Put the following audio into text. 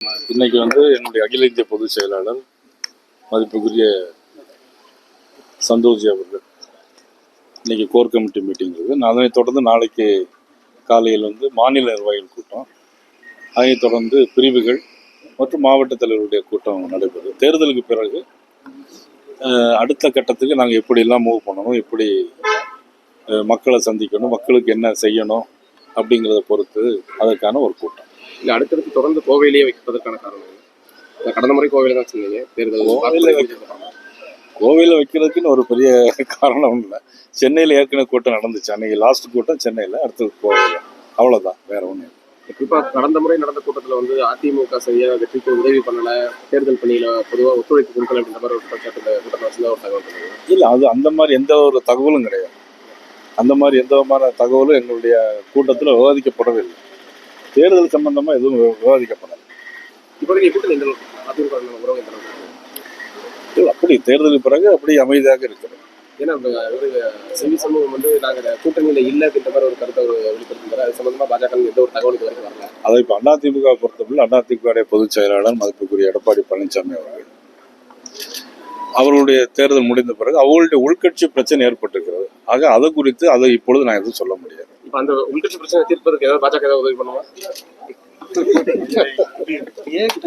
இன்னைக்கு என்னுடைய அகில இந்திய பொதுச் செயலாளர் மதிப்புக்குரிய சந்தோஷ்ஜி அவர்கள் இன்னைக்கு கோர் கமிட்டி மீட்டிங் இருக்குது. அதனைத் தொடர்ந்து நாளைக்கு காலையில் மாநில நிர்வாகிகள் கூட்டம், அதனைத் தொடர்ந்து பிரிவுகள் மற்றும் மாவட்ட தலைவர்களுடைய கூட்டம் நடைபெறும். தேர்தலுக்கு பிறகு அடுத்த கட்டத்துக்கு நாங்கள் எப்படியெல்லாம் மூவ் பண்ணணும், எப்படி மக்களை சந்திக்கணும், மக்களுக்கு என்ன செய்யணும் அப்படிங்கிறத பொறுத்து அதற்கான ஒரு கூட்டம். இல்லை, அடுத்தடுத்து தொடர்ந்து கோவையிலேயே வைப்பதற்கான காரணம் கடந்த முறை கோவையில் தான் சொன்னீங்க. தேர்தல் கோவையில் வைக்கிறதுக்குன்னு ஒரு பெரிய காரணம் இல்லை. சென்னையில் ஏற்கனவே கூட்டம் நடந்துச்சு. அன்னைக்கு லாஸ்ட் கூட்டம் சென்னையில், அடுத்தது கோவையில், அவ்வளோதான், வேற ஒன்றும். குறிப்பாக கடந்த முறை நடந்த கூட்டத்தில் அதிமுக சரியாக வெற்றிக்கு உதவி பண்ணலை, தேர்தல் பணியில் பொதுவாக ஒத்துழைப்பு கொடுக்கல அப்படின்ற மாதிரி ஒரு கூட்டத்தை வச்சு ஒரு தகவல் இல்லை. அது அந்த மாதிரி எந்த ஒரு தகவலும் கிடையாது. அந்த மாதிரி எந்த விதமான தகவலும் எங்களுடைய கூட்டத்தில் விவாதிக்கப்படவில்லை. தேர்தல் சம்பந்தமாக எதுவும் விவாதிக்கப்படாது. அப்படி தேர்தலுக்கு பிறகு அப்படி அமைதியாக இருக்கிறது. ஏன்னா செவி சமூகம் நாங்கள் கூட்டணியில் இல்லை அப்படின்ற மாதிரி ஒரு கருத்தை வெளிப்படுத்துகிறார். அது சம்பந்தமாக பாஜக எந்த ஒரு தகவலுக்கு வரைக்கும் வரல. அதை இப்போ அதிமுக பொறுத்தவரை அதிமுக பொதுச் செயலாளர் மதிப்புக்குரிய எடப்பாடி பழனிசாமி அவர்களுடைய தேர்தல் முடிந்த பிறகு அவர்களுடைய உள்கட்சி பிரச்சனை ஏற்பட்டிருக்கிறது. ஆக அதை குறித்து அதை இப்பொழுது நான் எதுவும் சொல்ல முடியாது. அந்த உள்கட்சி பிரச்சனை தீர்ப்பதற்கு ஏதாவது பாஜக ஏதாவது உதவி பண்ணுமா?